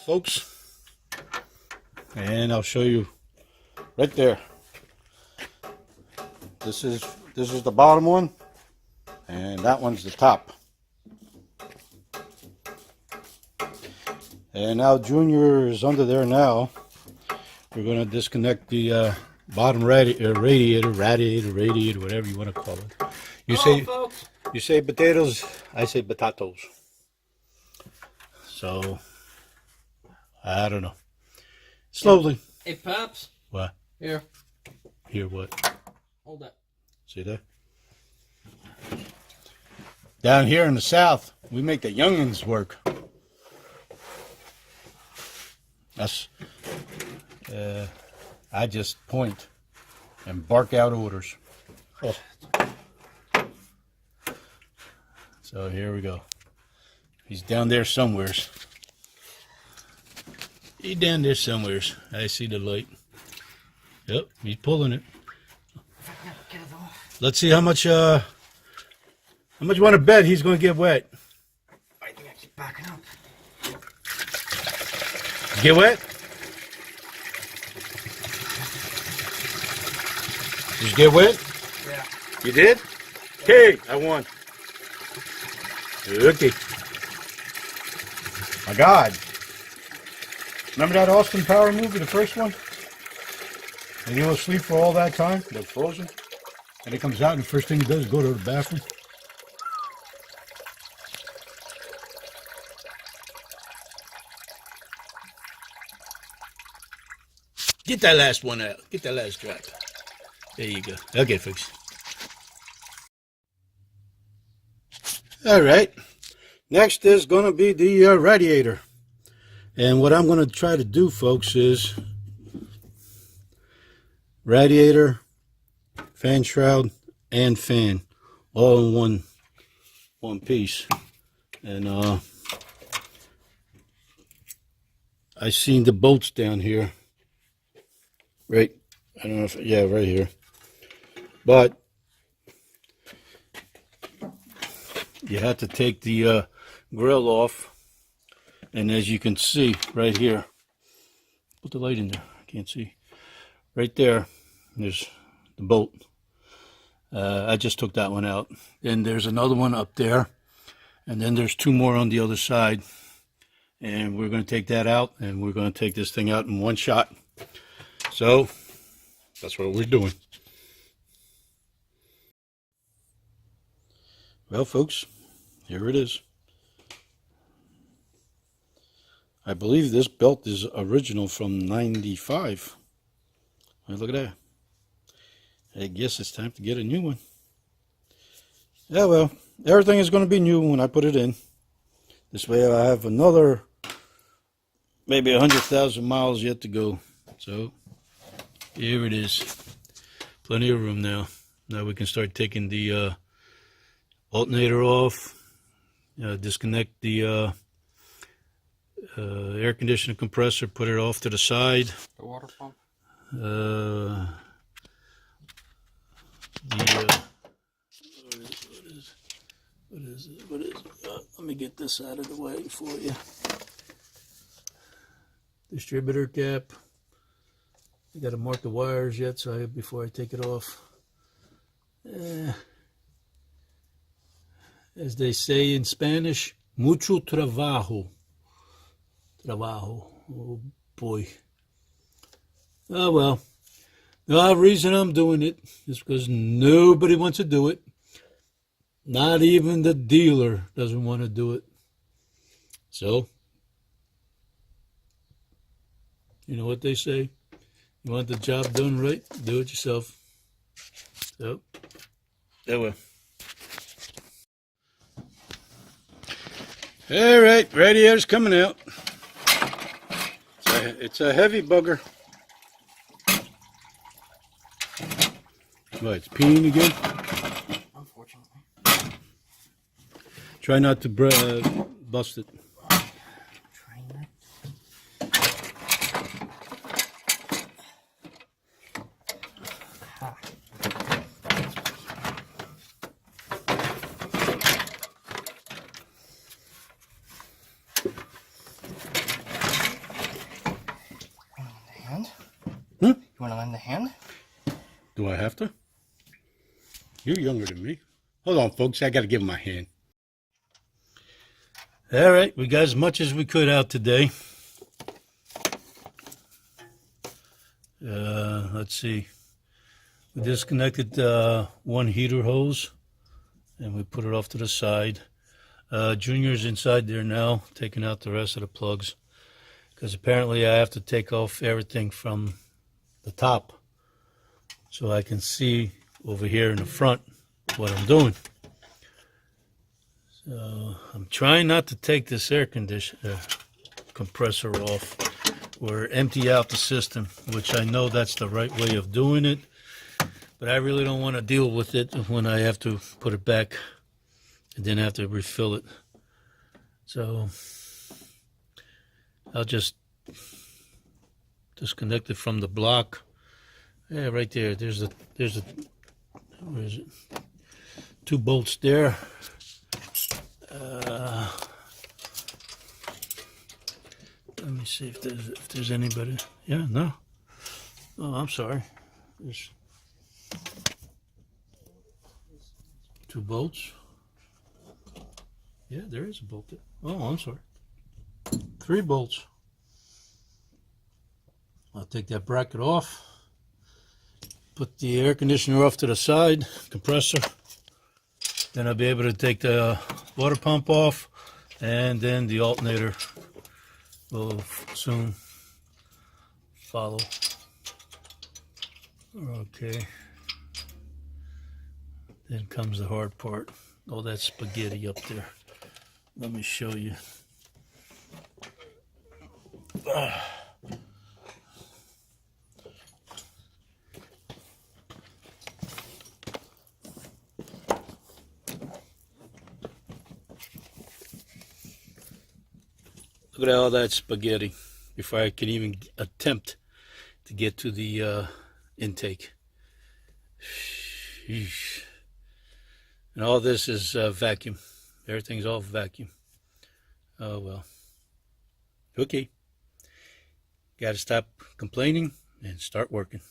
folks, and I'll show you right there. This is the bottom one, and that one's the top. And now Junior is under there now. We're going to disconnect the bottom radiator, whatever you want to call it. You say potatoes, I say potatoes. So I don't know. Slowly. Hey, Pops. What? Here. Here what? Hold that. See that? Down here in the South, we make the youngins work. That's, I just point and bark out orders. Oh. So here we go. He's down there somewheres. He's down there somewheres. I see the light. Yep, he's pulling it. Let's see how much you want to bet he's going to get wet. I think I keep backing up. Get wet? Did you get wet? Yeah. You did? Okay, I won. Okay. My God. Remember that Austin Power movie, the first one? And he was asleep for all that time? They're frozen. And he comes out and the first thing he does is go to the bathroom. Get that last one out. Get that last drop. There you go. Okay, folks. All right. Next is going to be the radiator. And what I'm going to try to do, folks, is radiator, fan shroud, and fan all in one piece. And I seen the bolts down here. Right, I don't know if, yeah, right here. But you have to take the grill off, and as you can see right here, put the light in there, I can't see. Right there, there's the bolt. I just took that one out. Then there's another one up there, and then there's two more on the other side. And we're going to take that out, and we're going to take this thing out in one shot. So, that's what we're doing. Well, folks, here it is. I believe this belt is original from '95. Well, look at that. I guess it's time to get a new one. Yeah, well, everything is going to be new when I put it in. This way I have another maybe 100,000 miles yet to go. So, here it is. Plenty of room now. Now we can start taking the alternator off, disconnect the air conditioner compressor, put it off to the side. The water pump? What is it? Let me get this out of the way for you. Distributor cap. I got to mark the wires yet, so before I take it off. As they say in Spanish, mucho trabajo. Trabajo. Oh boy. Oh well. The reason I'm doing it is because nobody wants to do it. Not even the dealer doesn't want to do it. So, you know what they say? You want the job done right? Do it yourself. So, there we go. All right, radiator's coming out. It's a heavy bugger. What, it's peeing again? Unfortunately. Try not to bust it. Trying that. Ha. Hmm? You want to lend a hand? Do I have to? You're younger than me. Hold on, folks. I got to give him my hand. All right. We got as much as we could out today. Let's see. We disconnected one heater hose and we put it off to the side. Junior's inside there now, taking out the rest of the plugs. Because apparently I have to take off everything from the top so I can see over here in the front what I'm doing. So I'm trying not to take this air conditioner compressor off or empty out the system, which I know that's the right way of doing it, but I really don't want to deal with it when I have to put it back and then have to refill it. So I'll just disconnect it from the block. Yeah, right there. There's where is it? 2 bolts there. Let me see if there's anybody. Yeah, no. Oh, I'm sorry. There's 2 bolts. Yeah, there is a bolt there. Oh, I'm sorry. 3 bolts. I'll take that bracket off. Put the air conditioner off to the side, compressor. Then I'll be able to take the water pump off, and then the alternator will soon follow. Okay. Then comes the hard part. All that spaghetti up there. Let me show you. Look at all that spaghetti before I can even attempt to get to the intake. Sheesh. And all this is vacuum. Everything's all vacuum. Oh well. Okay. Got to stop complaining and start working.